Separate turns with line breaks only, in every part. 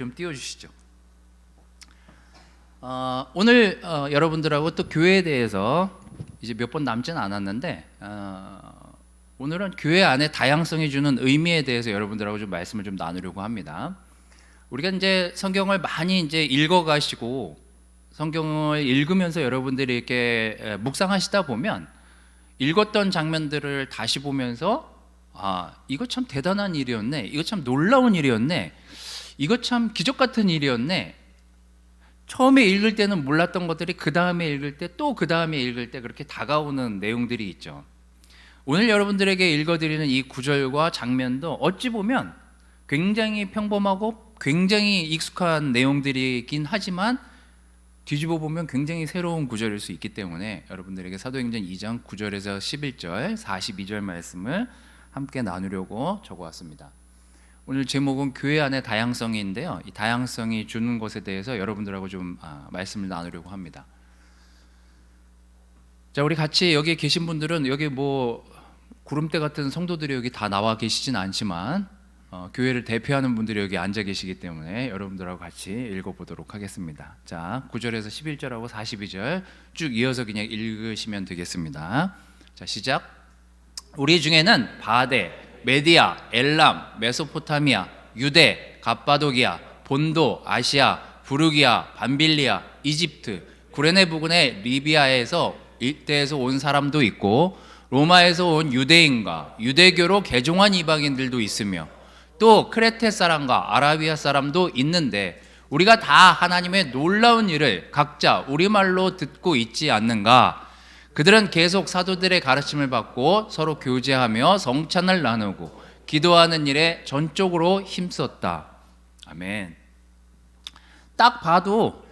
좀 띄워주시죠. 오늘 여러분들하고 또 교회에 대해서 이제 몇 번 남지는 않았는데 오늘은 교회 안에 다양성이 주는 의미에 대해서 여러분들하고 좀 말씀을 좀 나누려고 합니다. 우리가 이제 성경을 많이 이제 읽어가시고 성경을 읽으면서 여러분들이 이렇게 묵상하시다 보면 읽었던 장면들을 다시 보면서 이거 참 대단한 일이었네, 이거 참 놀라운 일이었네, 이거 참 기적 같은 일이었네. 처음에 읽을 때는 몰랐던 것들이 그 다음에 읽을 때 또 그 다음에 읽을 때 그렇게 다가오는 내용들이 있죠. 오늘 여러분들에게 읽어드리는 이 구절과 장면도 어찌 보면 굉장히 평범하고 굉장히 익숙한 내용들이긴 하지만 뒤집어 보면 굉장히 새로운 구절일 수 있기 때문에 여러분들에게 사도행전 2장 9절에서 11절 42절 말씀을 함께 나누려고 적어왔습니다. 오늘 제목은 교회 안의 다양성인데요, 이 다양성이 주는 것에 대해서 여러분들하고 좀 말씀을 나누려고 합니다. 자, 우리 같이 여기 계신 분들은 여기 뭐 구름대 같은 성도들이 여기 다 나와 계시진 않지만 교회를 대표하는 분들이 여기 앉아 계시기 때문에 여러분들하고 같이 읽어보도록 하겠습니다. 자, 9절에서 11절하고 42절 쭉 이어서 그냥 읽으시면 되겠습니다. 자, 시작. 우리 중에는 바데, 메디아, 엘람, 메소포타미아, 유대, 갑바도기아, 본도, 아시아, 부르기아, 밤빌리아, 이집트, 구레네 부근의 리비아에서 일대에서 온 사람도 있고 로마에서 온 유대인과 유대교로 개종한 이방인들도 있으며 또 크레테 사람과 아라비아 사람도 있는데 우리가 다 하나님의 놀라운 일을 각자 우리말로 듣고 있지 않는가? 그들은 계속 사도들의 가르침을 받고 서로 교제하며 성찬을 나누고 기도하는 일에 전적으로 힘썼다. 아멘. 딱 봐도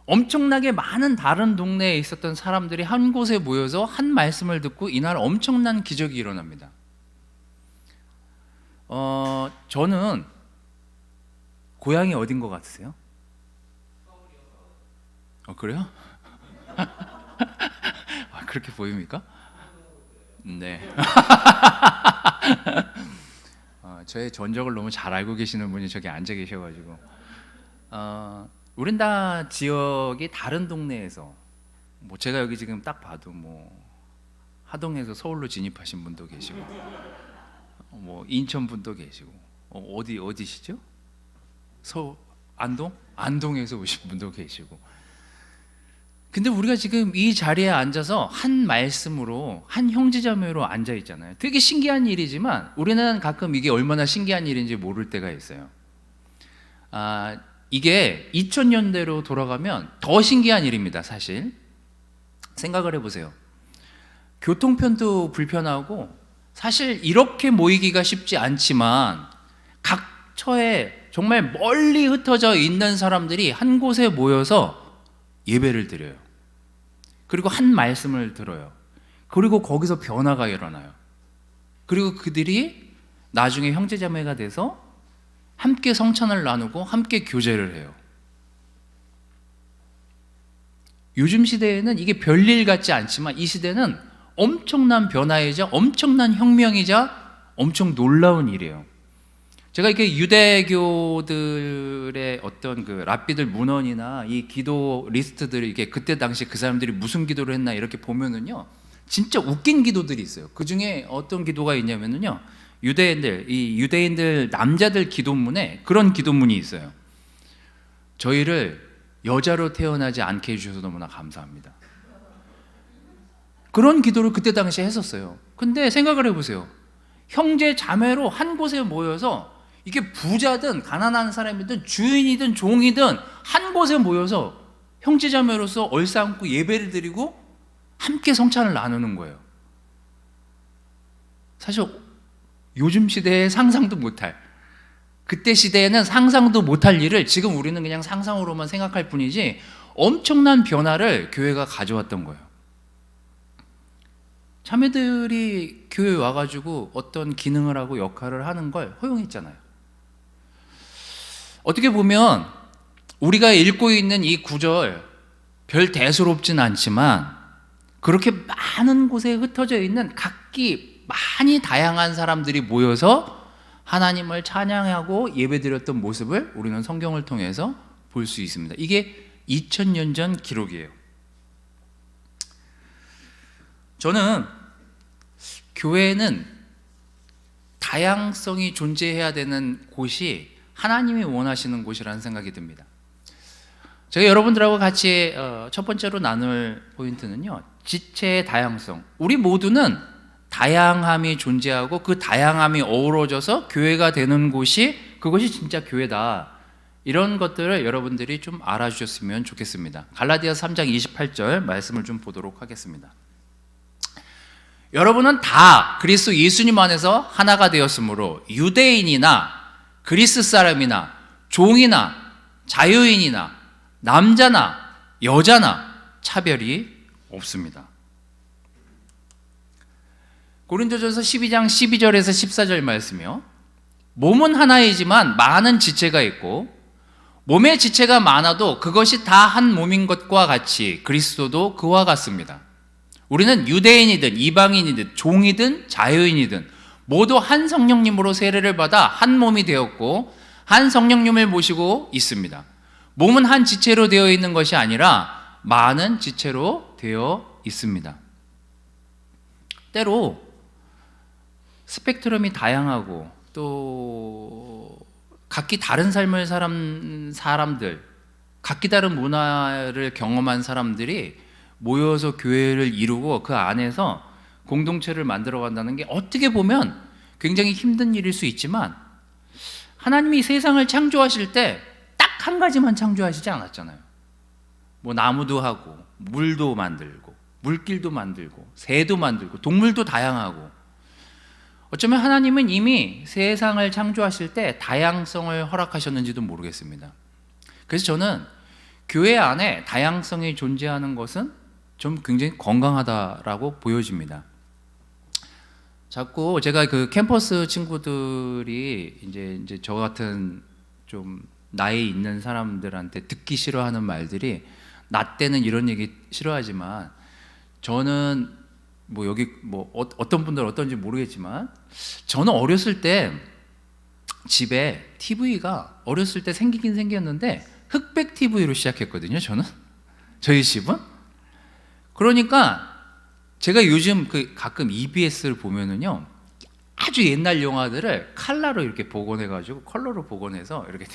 엄청나게 많은 다른 동네에 있었던 사람들이 한 곳에 모여서 한 말씀을 듣고 이날 엄청난 기적이 일어납니다. 저는 고향이 어딘 것 같으세요? 그래요? 그렇게 보입니까? 네. 저의 전적을 너무 잘 알고 계시는 분이 저기 앉아 계셔가지고 우린 다 지역이 다른 동네에서 뭐 제가 여기 지금 딱 봐도 뭐 하동에서 서울로 진입하신 분도 계시고 뭐 인천 분도 계시고 어디시죠? 안동에서 오신 분도 계시고. 근데 우리가 지금 이 자리에 앉아서 한 말씀으로 한 형제자매로 앉아 있잖아요. 되게 신기한 일이지만 우리는 가끔 이게 얼마나 신기한 일인지 모를 때가 있어요. 이게 2000년대로 돌아가면 더 신기한 일입니다. 사실 생각을 해보세요. 교통편도 불편하고 사실 이렇게 모이기가 쉽지 않지만 각 처에 정말 멀리 흩어져 있는 사람들이 한 곳에 모여서 예배를 드려요. 그리고 한 말씀을 들어요. 그리고 거기서 변화가 일어나요. 그리고 그들이 나중에 형제자매가 돼서 함께 성찬을 나누고 함께 교제를 해요. 요즘 시대에는 이게 별일 같지 않지만 이 시대는 엄청난 변화이자 엄청난 혁명이자 엄청 놀라운 일이에요. 제가 이렇게 유대교들의 어떤 그 랍비들 문헌이나 이 기도 리스트들을 이게 그때 당시 그 사람들이 무슨 기도를 했나 이렇게 보면은요, 진짜 웃긴 기도들이 있어요. 그 중에 어떤 기도가 있냐면은요, 유대인들 남자들 기도문에 그런 기도문이 있어요. 저희를 여자로 태어나지 않게 해주셔서 너무나 감사합니다. 그런 기도를 그때 당시에 했었어요. 근데 생각을 해보세요. 형제 자매로 한 곳에 모여서 이게 부자든 가난한 사람이든 주인이든 종이든 한 곳에 모여서 형제자매로서 얼싸안고 예배를 드리고 함께 성찬을 나누는 거예요. 사실 요즘 시대에 상상도 못할, 그때 시대에는 상상도 못할 일을 지금 우리는 그냥 상상으로만 생각할 뿐이지 엄청난 변화를 교회가 가져왔던 거예요. 자매들이 교회에 와가지고 어떤 기능을 하고 역할을 하는 걸 허용했잖아요. 어떻게 보면 우리가 읽고 있는 이 구절 별 대수롭진 않지만 그렇게 많은 곳에 흩어져 있는 각기 많이 다양한 사람들이 모여서 하나님을 찬양하고 예배드렸던 모습을 우리는 성경을 통해서 볼 수 있습니다. 이게 2000년 전 기록이에요. 저는 교회는 다양성이 존재해야 되는 곳이 하나님이 원하시는 곳이라는 생각이 듭니다. 제가 여러분들하고 같이 첫 번째로 나눌 포인트는요, 지체의 다양성. 우리 모두는 다양함이 존재하고 그 다양함이 어우러져서 교회가 되는 곳이, 그것이 진짜 교회다. 이런 것들을 여러분들이 좀 알아주셨으면 좋겠습니다. 갈라디아서 3장 28절 말씀을 좀 보도록 하겠습니다. 여러분은 다 그리스도 예수님 안에서 하나가 되었으므로 유대인이나 그리스 사람이나 종이나 자유인이나 남자나 여자나 차별이 없습니다. 고린도전서 12장 12절에서 14절 말씀이요, 몸은 하나이지만 많은 지체가 있고 몸의 지체가 많아도 그것이 다 한 몸인 것과 같이 그리스도도 그와 같습니다. 우리는 유대인이든 이방인이든 종이든 자유인이든 모두 한 성령님으로 세례를 받아 한 몸이 되었고 한 성령님을 모시고 있습니다. 몸은 한 지체로 되어 있는 것이 아니라 많은 지체로 되어 있습니다. 때로 스펙트럼이 다양하고 또 각기 다른 삶을 사람들, 각기 다른 문화를 경험한 사람들이 모여서 교회를 이루고 그 안에서 공동체를 만들어 간다는 게 어떻게 보면 굉장히 힘든 일일 수 있지만, 하나님이 세상을 창조하실 때 딱 한 가지만 창조하시지 않았잖아요. 뭐 나무도 하고 물도 만들고 물길도 만들고 새도 만들고 동물도 다양하고, 어쩌면 하나님은 이미 세상을 창조하실 때 다양성을 허락하셨는지도 모르겠습니다. 그래서 저는 교회 안에 다양성이 존재하는 것은 좀 굉장히 건강하다라고 보여집니다. 자꾸 제가 그 캠퍼스 친구들이 이제 저 같은 좀 나이 있는 사람들한테 듣기 싫어하는 말들이, 나 때는 이런 얘기 싫어하지만 저는 뭐 여기 뭐 어떤 분들 어떤지 모르겠지만, 저는 어렸을 때 집에 TV가 어렸을 때 생기긴 생겼는데 흑백 TV로 시작했거든요. 저희 집은. 그러니까 제가 요즘 가끔 EBS를 보면은요, 아주 옛날 영화들을 컬러로 이렇게 복원해가지고 컬러로 복원해서 이렇게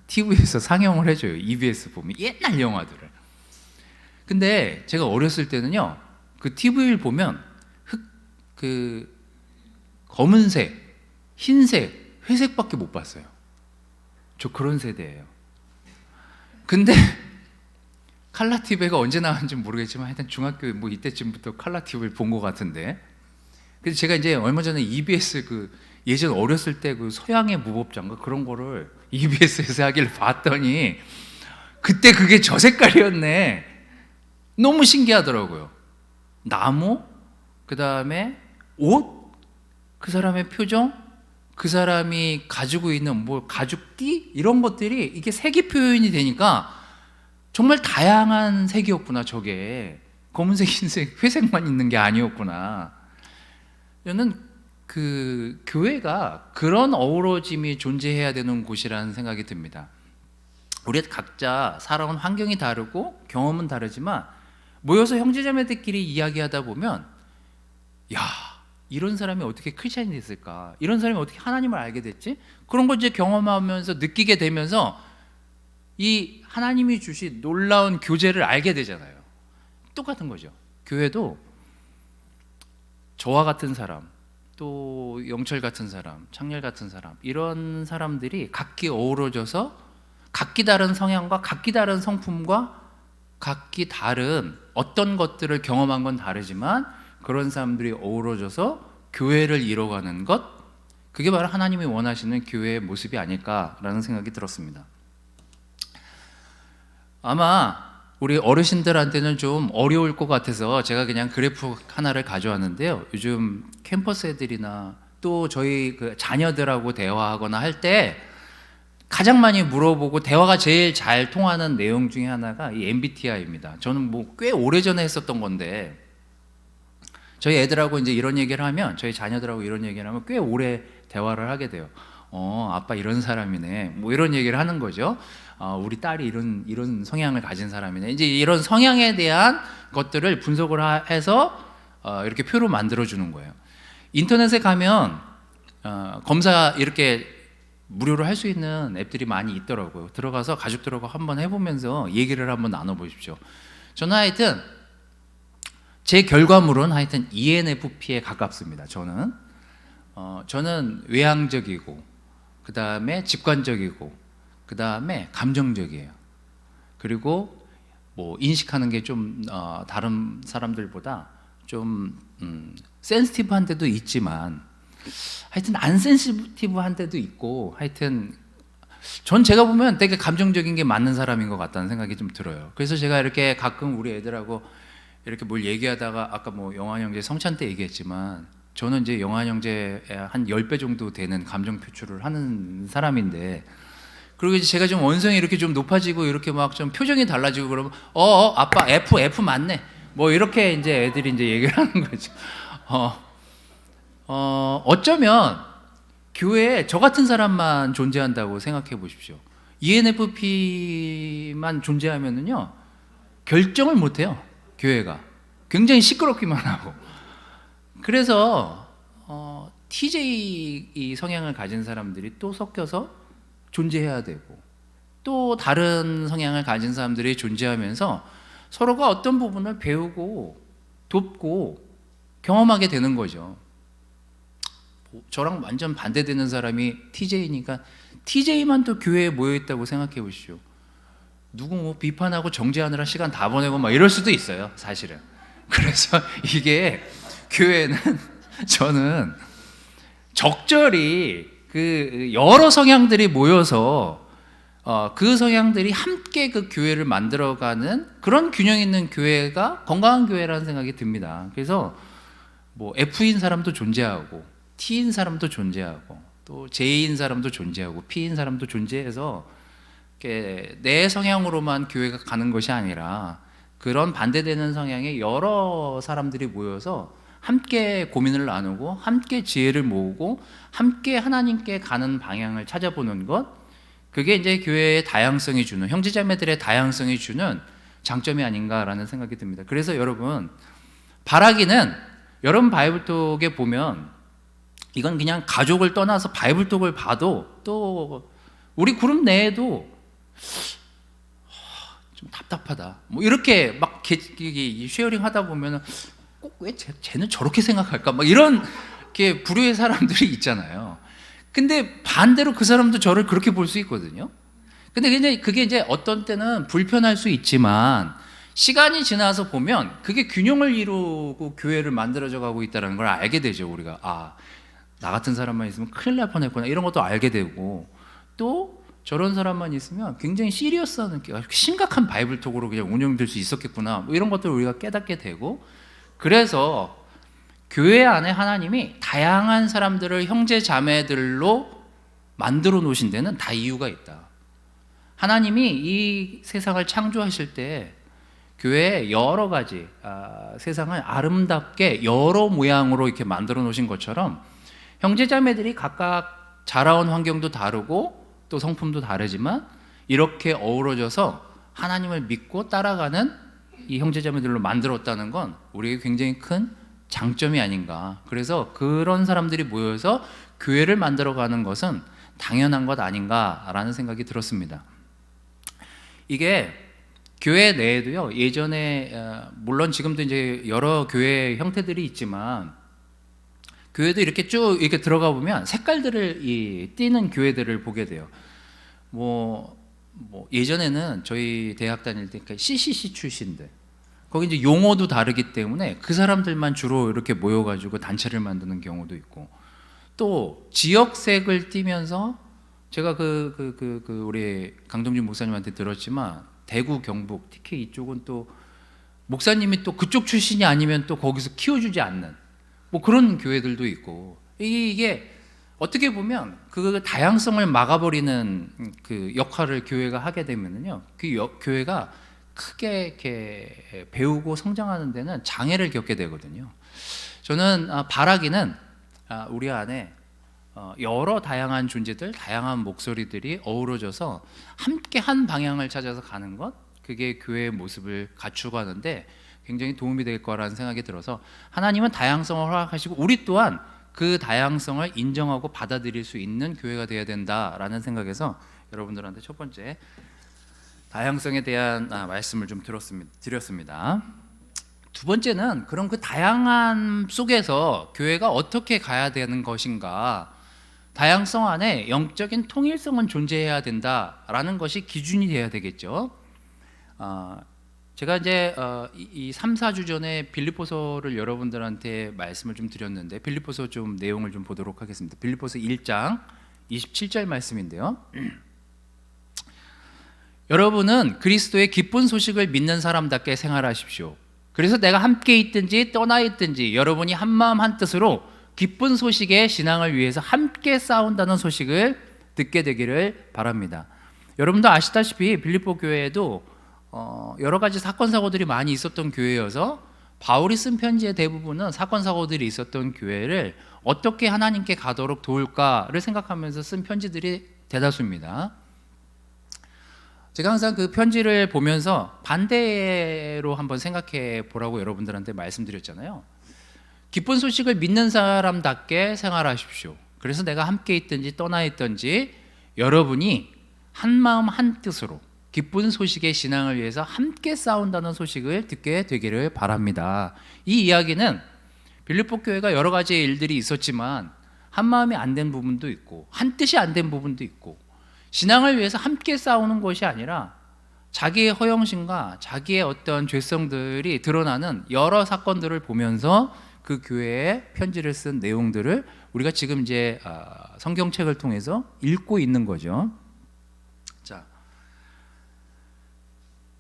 TV에서 상영을 해줘요. EBS 보면 옛날 영화들을. 근데 제가 어렸을 때는요, 그 TV를 보면 검은색, 흰색, 회색밖에 못 봤어요. 저 그런 세대예요. 근데 칼라 TV가 언제 나왔는지 모르겠지만 하여튼 중학교 뭐 이때쯤부터 칼라 TV를 본 것 같은데, 그래서 제가 이제 얼마 전에 EBS 예전 어렸을 때 서양의 무법자인가 그런 거를 EBS에서 하길 봤더니 그때 그게 저 색깔이었네. 너무 신기하더라고요. 나무, 그 다음에 옷, 그 사람의 표정, 그 사람이 가지고 있는 뭐 가죽띠 이런 것들이 이게 색이 표현이 되니까 정말 다양한 색이었구나. 저게 검은색, 흰색, 회색만 있는 게 아니었구나. 저는 교회가 그런 어우러짐이 존재해야 되는 곳이라는 생각이 듭니다. 우리 각자 살아온 환경이 다르고 경험은 다르지만 모여서 형제자매들끼리 이야기하다 보면, 야, 이런 사람이 어떻게 크리스찬이 됐을까? 이런 사람이 어떻게 하나님을 알게 됐지? 그런 걸 이제 경험하면서 느끼게 되면서 이 하나님이 주신 놀라운 교제를 알게 되잖아요. 똑같은 거죠. 교회도 저와 같은 사람, 또 영철 같은 사람, 창렬 같은 사람, 이런 사람들이 각기 어우러져서 각기 다른 성향과 각기 다른 성품과 각기 다른 어떤 것들을 경험한 건 다르지만 그런 사람들이 어우러져서 교회를 이뤄가는 것, 그게 바로 하나님이 원하시는 교회의 모습이 아닐까라는 생각이 들었습니다. 아마 우리 어르신들한테는 좀 어려울 것 같아서 제가 그냥 그래프 하나를 가져왔는데요. 요즘 캠퍼스 애들이나 또 저희 자녀들하고 대화하거나 할 때 가장 많이 물어보고 대화가 제일 잘 통하는 내용 중에 하나가 이 MBTI입니다. 저는 뭐 꽤 오래전에 했었던 건데, 저희 애들하고 이제 이런 얘기를 하면, 저희 자녀들하고 이런 얘기를 하면 꽤 오래 대화를 하게 돼요. 아빠 이런 사람이네. 뭐 이런 얘기를 하는 거죠. 우리 딸이 이런 성향을 가진 사람이네. 이제 이런 성향에 대한 것들을 분석을 해서 이렇게 표로 만들어 주는 거예요. 인터넷에 가면 검사 이렇게 무료로 할 수 있는 앱들이 많이 있더라고요. 들어가서 가족들하고 한번 해보면서 얘기를 한번 나눠보십시오. 저는 하여튼 제 결과물은 하여튼 ENFP에 가깝습니다. 저는 외향적이고, 그 다음에 직관적이고, 그 다음에 감정적이에요. 그리고 뭐 인식하는 게 좀 다른 사람들보다 좀 센시티브한 데도 있지만, 하여튼 안 센시티브한 데도 있고, 하여튼 전 제가 보면 되게 감정적인 게 맞는 사람인 것 같다는 생각이 좀 들어요. 그래서 제가 이렇게 가끔 우리 애들하고 이렇게 뭘 얘기하다가 아까 뭐 영환 형제 성찬 때 얘기했지만, 저는 이제 영환 형제 한 10배 정도 되는 감정 표출을 하는 사람인데, 그리고 이제 제가 좀 원성이 이렇게 좀 높아지고 이렇게 막 좀 표정이 달라지고 그러면 아빠 F 맞네 뭐 이렇게 이제 애들이 이제 얘기를 하는 거죠. 어쩌면 교회에 저 같은 사람만 존재한다고 생각해 보십시오. ENFP만 존재하면은요 결정을 못 해요. 교회가 굉장히 시끄럽기만 하고. 그래서 TJ 성향을 가진 사람들이 또 섞여서 존재해야 되고, 또 다른 성향을 가진 사람들이 존재하면서 서로가 어떤 부분을 배우고 돕고 경험하게 되는 거죠. 저랑 완전 반대되는 사람이 TJ니까 TJ만 또 교회에 모여있다고 생각해 보시죠. 누구 뭐 비판하고 정죄하느라 시간 다 보내고 막 이럴 수도 있어요, 사실은. 그래서 이게 교회는 저는 적절히 그 여러 성향들이 모여서 그 성향들이 함께 그 교회를 만들어가는 그런 균형 있는 교회가 건강한 교회라는 생각이 듭니다. 그래서 뭐 F인 사람도 존재하고, T인 사람도 존재하고, 또 J인 사람도 존재하고, P인 사람도 존재해서 내 성향으로만 교회가 가는 것이 아니라 그런 반대되는 성향의 여러 사람들이 모여서 함께 고민을 나누고, 함께 지혜를 모으고, 함께 하나님께 가는 방향을 찾아보는 것, 그게 이제 교회의 다양성이 주는, 형제자매들의 다양성이 주는 장점이 아닌가라는 생각이 듭니다. 그래서 여러분, 바라기는 여러분 바이블톡에 보면 이건 그냥 가족을 떠나서 바이블톡을 봐도, 또 우리 그룹 내에도 좀 답답하다 뭐 이렇게 막 쉐어링 하다 보면 꼭 왜 쟤는 저렇게 생각할까 막 이런 게 부류의 사람들이 있잖아요. 근데 반대로 그 사람도 저를 그렇게 볼 수 있거든요. 근데 그게 이제 어떤 때는 불편할 수 있지만, 시간이 지나서 보면 그게 균형을 이루고 교회를 만들어져 가고 있다는 걸 알게 되죠. 우리가 나 같은 사람만 있으면 큰일 날 뻔했구나 이런 것도 알게 되고, 또 저런 사람만 있으면 굉장히 시리어스한, 심각한 바이블톡으로 그냥 운영될 수 있었겠구나 뭐 이런 것들을 우리가 깨닫게 되고. 그래서 교회 안에 하나님이 다양한 사람들을 형제 자매들로 만들어 놓으신 데는 다 이유가 있다. 하나님이 이 세상을 창조하실 때 교회에 여러 가지 세상을 아름답게 여러 모양으로 이렇게 만들어 놓으신 것처럼, 형제 자매들이 각각 자라온 환경도 다르고 또 성품도 다르지만 이렇게 어우러져서 하나님을 믿고 따라가는 이 형제자매들로 만들었다는 건 우리에게 굉장히 큰 장점이 아닌가. 그래서 그런 사람들이 모여서 교회를 만들어가는 것은 당연한 것 아닌가라는 생각이 들었습니다. 이게 교회 내에도요, 예전에 물론 지금도 이제 여러 교회 형태들이 있지만, 교회도 이렇게 쭉 이렇게 들어가 보면 색깔들을 띠는 교회들을 보게 돼요. 뭐 예전에는 저희 대학 다닐 때 CCC 출신들, 거기 이제 용어도 다르기 때문에 그 사람들만 주로 이렇게 모여가지고 단체를 만드는 경우도 있고, 또 지역색을 띠면서 제가 우리 강동진 목사님한테 들었지만 대구, 경북, TK 이쪽은 또 목사님이 또 그쪽 출신이 아니면 또 거기서 키워주지 않는 뭐 그런 교회들도 있고, 이게 어떻게 보면 그 다양성을 막아버리는 그 역할을 교회가 하게 되면은요, 교회가 크게 이렇게 배우고 성장하는 데는 장애를 겪게 되거든요. 저는 바라기는 우리 안에 여러 다양한 존재들, 다양한 목소리들이 어우러져서 함께 한 방향을 찾아서 가는 것, 그게 교회의 모습을 갖추고 하는데 굉장히 도움이 될 거라는 생각이 들어서 하나님은 다양성을 허락하시고 우리 또한 그 다양성을 인정하고 받아들일 수 있는 교회가 되어야 된다라는 생각에서 여러분들한테 첫 번째 다양성에 대한 말씀을 좀 드렸습니다. 두 번째는 그럼 그 다양한 속에서 교회가 어떻게 가야 되는 것인가, 다양성 안에 영적인 통일성은 존재해야 된다라는 것이 기준이 되어야 되겠죠. 제가 이제 이 3, 4주 전에 빌립보서를 여러분들한테 말씀을 좀 드렸는데 빌립보서 좀 내용을 좀 보도록 하겠습니다. 빌립보서 1장 27절 말씀인데요. 여러분은 그리스도의 기쁜 소식을 믿는 사람답게 생활하십시오. 그래서 내가 함께 있든지 떠나 있든지 여러분이 한마음 한뜻으로 기쁜 소식의 신앙을 위해서 함께 싸운다는 소식을 듣게 되기를 바랍니다. 여러분도 아시다시피 빌립보 교회에도 여러 가지 사건 사고들이 많이 있었던 교회여서 바울이 쓴 편지의 대부분은 사건 사고들이 있었던 교회를 어떻게 하나님께 가도록 도울까를 생각하면서 쓴 편지들이 대다수입니다. 제가 항상 그 편지를 보면서 반대로 한번 생각해 보라고 여러분들한테 말씀드렸잖아요. 기쁜 소식을 믿는 사람답게 생활하십시오. 그래서 내가 함께 있든지 떠나 있든지 여러분이 한마음 한뜻으로 기쁜 소식의 신앙을 위해서 함께 싸운다는 소식을 듣게 되기를 바랍니다. 이 이야기는 빌립보 교회가 여러 가지 일들이 있었지만 한마음이 안 된 부분도 있고 한뜻이 안 된 부분도 있고 신앙을 위해서 함께 싸우는 것이 아니라 자기의 허영심과 자기의 어떤 죄성들이 드러나는 여러 사건들을 보면서 그 교회에 편지를 쓴 내용들을 우리가 지금 이제 성경책을 통해서 읽고 있는 거죠. 자,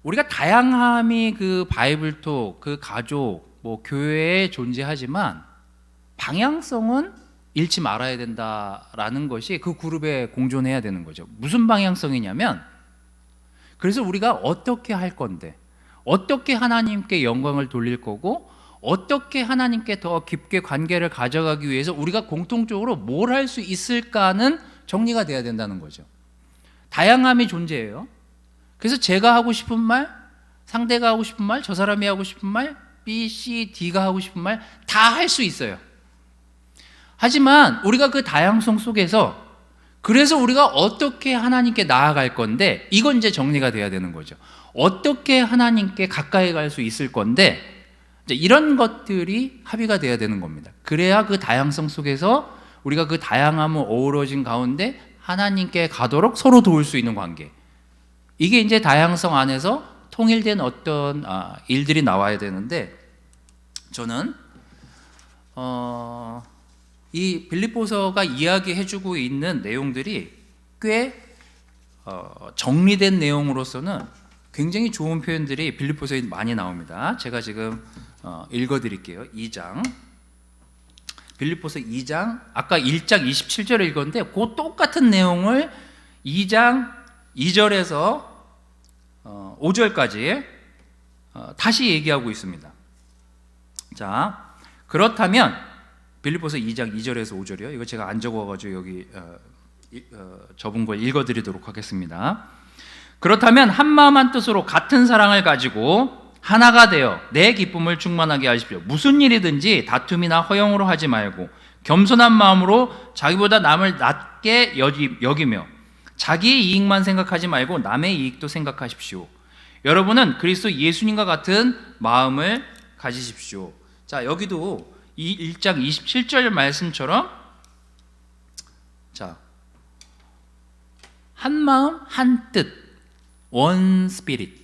우리가 다양함이 그 바이블톡, 그 가족, 뭐 교회에 존재하지만 방향성은 잃지 말아야 된다라는 것이 그 그룹에 공존해야 되는 거죠. 무슨 방향성이냐면 그래서 우리가 어떻게 할 건데 어떻게 하나님께 영광을 돌릴 거고 어떻게 하나님께 더 깊게 관계를 가져가기 위해서 우리가 공통적으로 뭘 할 수 있을까는 정리가 돼야 된다는 거죠. 다양함이 존재해요. 그래서 제가 하고 싶은 말, 상대가 하고 싶은 말, 저 사람이 하고 싶은 말, B, C, D가 하고 싶은 말 다 할 수 있어요. 하지만 우리가 그 다양성 속에서 그래서 우리가 어떻게 하나님께 나아갈 건데 이건 이제 정리가 돼야 되는 거죠. 어떻게 하나님께 가까이 갈 수 있을 건데 이제 이런 것들이 합의가 돼야 되는 겁니다. 그래야 그 다양성 속에서 우리가 그 다양함을 어우러진 가운데 하나님께 가도록 서로 도울 수 있는 관계, 이게 이제 다양성 안에서 통일된 어떤 일들이 나와야 되는데 저는 이 빌립보서가 이야기해주고 있는 내용들이 꽤 정리된 내용으로서는 굉장히 좋은 표현들이 빌립보서에 많이 나옵니다. 제가 지금 읽어드릴게요. 2장 빌립보서 2장 아까 1장 27절을 읽었는데 그 똑같은 내용을 2장 2절에서 5절까지 다시 얘기하고 있습니다. 자, 그렇다면 빌립보서 2장 2절에서 5절이요. 이거 제가 안 적어가지고 여기 적은 걸 읽어드리도록 하겠습니다. 그렇다면 한마음 한뜻으로 같은 사랑을 가지고 하나가 되어 내 기쁨을 충만하게 하십시오. 무슨 일이든지 다툼이나 허영으로 하지 말고 겸손한 마음으로 자기보다 남을 낮게 여기며 자기의 이익만 생각하지 말고 남의 이익도 생각하십시오. 여러분은 그리스도 예수님과 같은 마음을 가지십시오. 자, 여기도 이 1장 27절 말씀처럼 자, 한 마음 한 뜻, 원 스피릿,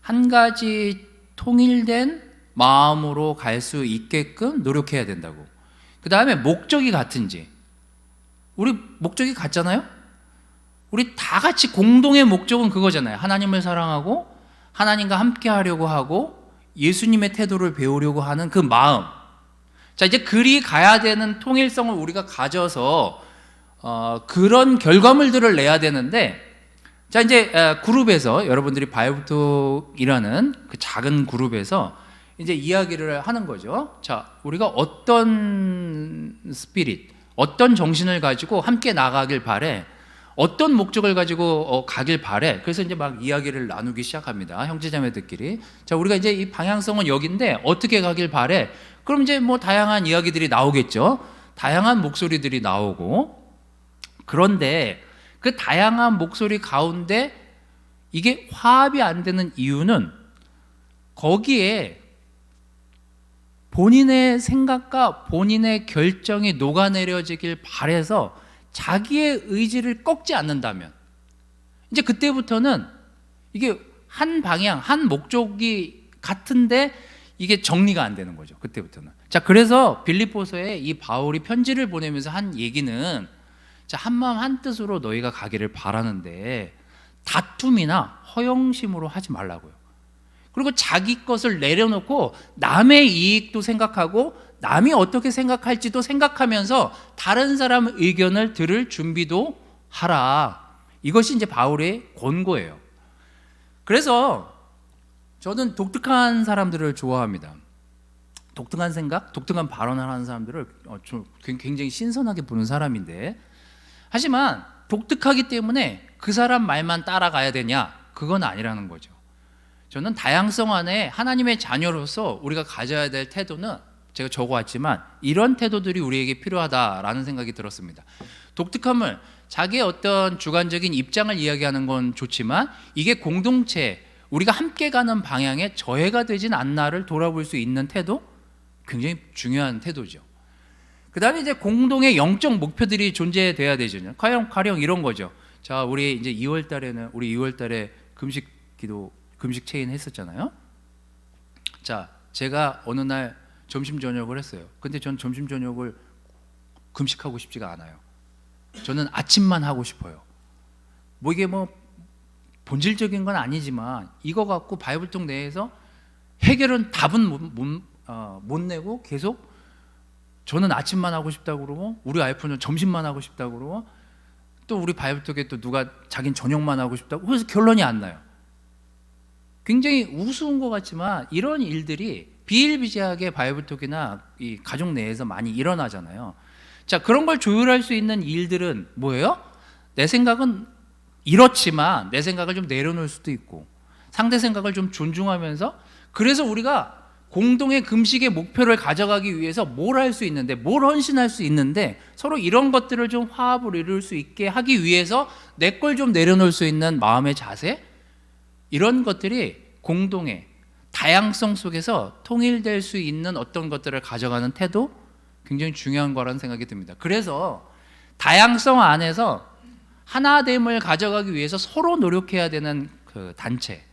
한 가지 통일된 마음으로 갈 수 있게끔 노력해야 된다고. 그 다음에 목적이 같은지, 우리 목적이 같잖아요? 우리 다 같이 공동의 목적은 그거잖아요. 하나님을 사랑하고 하나님과 함께 하려고 하고 예수님의 태도를 배우려고 하는 그 마음. 자, 이제 그리 가야 되는 통일성을 우리가 가져서 그런 결과물들을 내야 되는데, 자, 이제 그룹에서 여러분들이 바이블톡이라는 그 작은 그룹에서 이제 이야기를 하는 거죠. 자, 우리가 어떤 스피릿, 어떤 정신을 가지고 함께 나가길 바래? 어떤 목적을 가지고 가길 바래? 그래서 이제 막 이야기를 나누기 시작합니다. 형제자매들끼리. 자, 우리가 이제 이 방향성은 여기인데 어떻게 가길 바래? 그럼 이제 뭐 다양한 이야기들이 나오겠죠. 다양한 목소리들이 나오고. 그런데 그 다양한 목소리 가운데 이게 화합이 안 되는 이유는 거기에 본인의 생각과 본인의 결정이 녹아내려지길 바래서 자기의 의지를 꺾지 않는다면 이제 그때부터는 이게 한 방향, 한 목적이 같은데 이게 정리가 안 되는 거죠. 그때부터는. 자, 그래서 빌립보서에 이 바울이 편지를 보내면서 한 얘기는 자, 한마음 한뜻으로 너희가 가기를 바라는데 다툼이나 허영심으로 하지 말라고요. 그리고 자기 것을 내려놓고 남의 이익도 생각하고 남이 어떻게 생각할지도 생각하면서 다른 사람 의견을 들을 준비도 하라. 이것이 이제 바울의 권고예요. 그래서 저는 독특한 사람들을 좋아합니다. 독특한 생각, 독특한 발언을 하는 사람들을 굉장히 신선하게 보는 사람인데, 하지만 독특하기 때문에 그 사람 말만 따라가야 되냐? 그건 아니라는 거죠. 저는 다양성 안에 하나님의 자녀로서 우리가 가져야 될 태도는 제가 적어왔지만 이런 태도들이 우리에게 필요하다라는 생각이 들었습니다. 독특함을 자기의 어떤 주관적인 입장을 이야기하는 건 좋지만 이게 공동체, 우리가 함께 가는 방향에 저해가 되진 않나를 돌아볼 수 있는 태도, 굉장히 중요한 태도죠. 그 다음에 이제 공동의 영적 목표들이 존재돼야 되죠. 가령 이런 거죠. 자, 우리 이제 2월 달에는 우리 2월 달에 금식 기도, 금식 체인 했었잖아요. 자, 제가 어느 날 점심 저녁을 했어요. 근데 전 점심 저녁을 금식하고 싶지가 않아요. 저는 아침만 하고 싶어요. 뭐 이게 뭐 본질적인 건 아니지만 이거 갖고 바이블통 내에서 해결은 답은 못 내고 계속 저는 아침만 하고 싶다고 그러고 우리 와이프는 점심만 하고 싶다고 그러고 또 우리 바이블통에 또 누가 자기는 저녁만 하고 싶다고, 그래서 결론이 안 나요. 굉장히 우스운 것 같지만 이런 일들이 비일비재하게 바이블톡이나 이 가족 내에서 많이 일어나잖아요. 자, 그런 걸 조율할 수 있는 일들은 뭐예요? 내 생각은 이렇지만 내 생각을 좀 내려놓을 수도 있고 상대 생각을 좀 존중하면서, 그래서 우리가 공동의 금식의 목표를 가져가기 위해서 뭘 할 수 있는데, 뭘 헌신할 수 있는데 서로 이런 것들을 좀 화합을 이룰 수 있게 하기 위해서 내 걸 좀 내려놓을 수 있는 마음의 자세, 이런 것들이 공동의 다양성 속에서 통일될 수 있는 어떤 것들을 가져가는 태도, 굉장히 중요한 거라는 생각이 듭니다. 그래서 다양성 안에서 하나됨을 가져가기 위해서 서로 노력해야 되는 그 단체,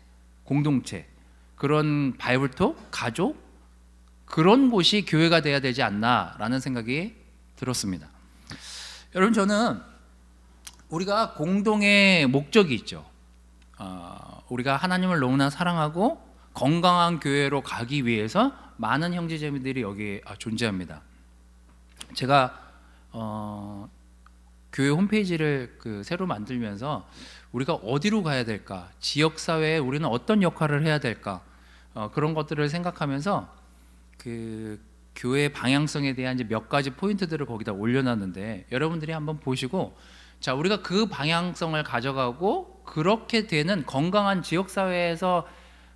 공동체, 그런 바이블톡, 가족, 그런 곳이 교회가 돼야 되지 않나라는 생각이 들었습니다. 여러분, 저는 우리가 공동의 목적이 있죠. 우리가 하나님을 너무나 사랑하고 건강한 교회로 가기 위해서 많은 형제자매들이 여기에 존재합니다. 제가 교회 홈페이지를 새로 만들면서 우리가 어디로 가야 될까, 지역사회에 우리는 어떤 역할을 해야 될까, 그런 것들을 생각하면서 그 교회 방향성에 대한 이제 몇 가지 포인트들을 거기다 올려놨는데, 여러분들이 한번 보시고, 자, 우리가 그 방향성을 가져가고 그렇게 되는 건강한 지역사회에서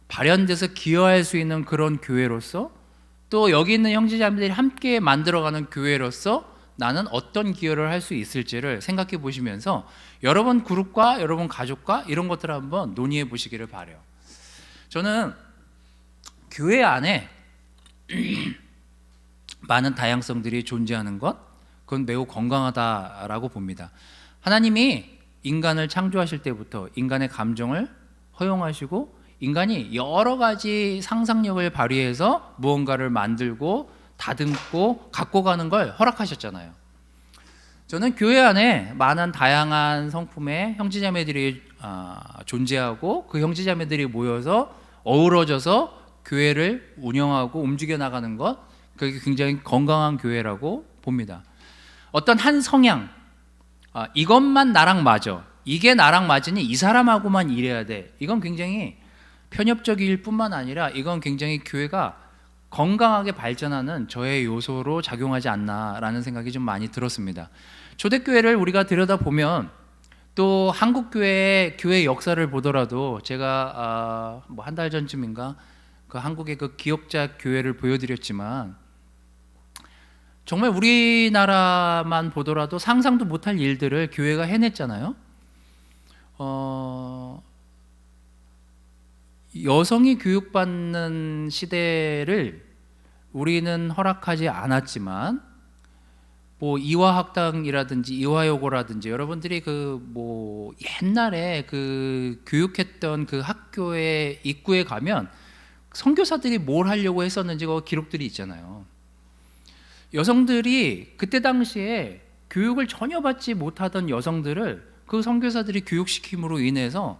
발현돼서 기여할 수 있는 그런 교회로서, 또 여기 있는 형제자매들이 함께 만들어가는 교회로서 나는 어떤 기여를 할 수 있을지를 생각해 보시면서 여러분 그룹과 여러분 가족과 이런 것들을 한번 논의해 보시기를 바라요. 저는 교회 안에 많은 다양성들이 존재하는 것, 그건 매우 건강하다라고 봅니다. 하나님이 인간을 창조하실 때부터 인간의 감정을 허용하시고 인간이 여러 가지 상상력을 발휘해서 무언가를 만들고 다듬고 갖고 가는 걸 허락하셨잖아요. 저는 교회 안에 많은 다양한 성품의 형제자매들이 존재하고 그 형제자매들이 모여서 어우러져서 교회를 운영하고 움직여 나가는 것, 그게 굉장히 건강한 교회라고 봅니다. 어떤 한 성향, 이것만 나랑 맞아, 이게 나랑 맞으니 이 사람하고만 일해야 돼, 이건 굉장히 편협적일 뿐만 아니라 이건 굉장히 교회가 건강하게 발전하는 저의 요소로 작용하지 않나라는 생각이 좀 많이 들었습니다. 초대교회를 우리가 들여다보면 또 한국교회의 교회 역사를 보더라도 제가 뭐 한 달 전쯤인가 그 한국의 그 기억자 교회를 보여드렸지만 정말 우리나라만 보더라도 상상도 못할 일들을 교회가 해냈잖아요. 여성이 교육받는 시대를 우리는 허락하지 않았지만 뭐 이화학당이라든지 이화여고라든지 여러분들이 그 뭐 옛날에 그 교육했던 그 학교의 입구에 가면 선교사들이 뭘 하려고 했었는지 그 기록들이 있잖아요. 여성들이 그때 당시에 교육을 전혀 받지 못하던 여성들을 그 선교사들이 교육시킴으로 인해서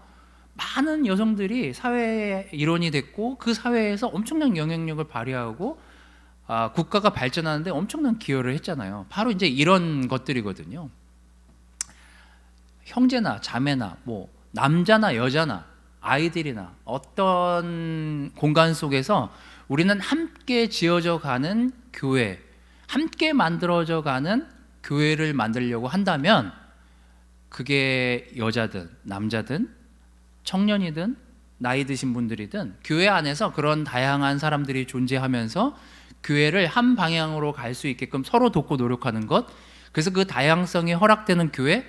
많은 여성들이 사회의 일원이 됐고 그 사회에서 엄청난 영향력을 발휘하고 국가가 발전하는데 엄청난 기여를 했잖아요. 바로 이제 이런 것들이거든요. 형제나 자매나 뭐 남자나 여자나 아이들이나 어떤 공간 속에서 우리는 함께 지어져 가는 교회, 함께 만들어져 가는 교회를 만들려고 한다면 그게 여자든 남자든 청년이든 나이 드신 분들이든 교회 안에서 그런 다양한 사람들이 존재하면서 교회를 한 방향으로 갈 수 있게끔 서로 돕고 노력하는 것, 그래서 그 다양성이 허락되는 교회,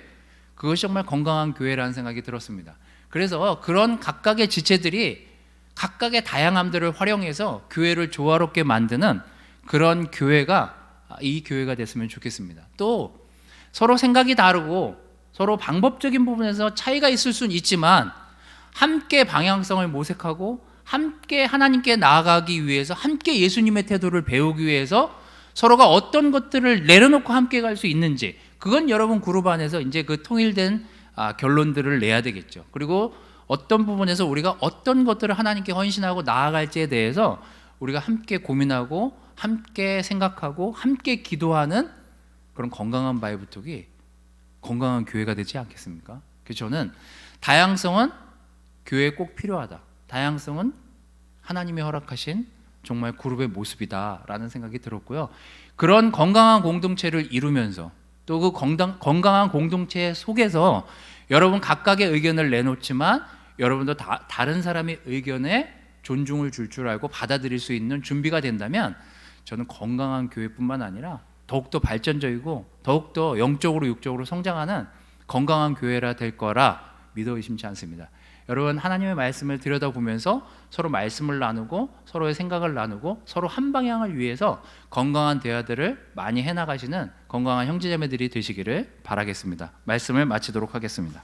그것이 정말 건강한 교회라는 생각이 들었습니다. 그래서 그런 각각의 지체들이 각각의 다양함들을 활용해서 교회를 조화롭게 만드는 그런 교회가 이 교회가 됐으면 좋겠습니다. 또 서로 생각이 다르고 서로 방법적인 부분에서 차이가 있을 수는 있지만 함께 방향성을 모색하고 함께 하나님께 나아가기 위해서 함께 예수님의 태도를 배우기 위해서 서로가 어떤 것들을 내려놓고 함께 갈 수 있는지, 그건 여러분 그룹 안에서 이제 그 통일된 결론들을 내야 되겠죠. 그리고 어떤 부분에서 우리가 어떤 것들을 하나님께 헌신하고 나아갈지에 대해서 우리가 함께 고민하고 함께 생각하고 함께 기도하는 그런 건강한 바이브톡이 건강한 교회가 되지 않겠습니까? 그래서 저는 다양성은 교회에 꼭 필요하다. 다양성은 하나님이 허락하신 정말 그룹의 모습이다라는 생각이 들었고요. 그런 건강한 공동체를 이루면서 또 그 건강한 공동체 속에서 여러분 각각의 의견을 내놓지만 여러분도 다른 사람의 의견에 존중을 줄 알고 받아들일 수 있는 준비가 된다면 저는 건강한 교회뿐만 아니라 더욱더 발전적이고 더욱더 영적으로 육적으로 성장하는 건강한 교회라 될 거라 믿어 의심치 않습니다. 여러분 하나님의 말씀을 들여다보면서 서로 말씀을 나누고 서로의 생각을 나누고 서로 한 방향을 위해서 건강한 대화들을 많이 해나가시는 건강한 형제자매들이 되시기를 바라겠습니다. 말씀을 마치도록 하겠습니다.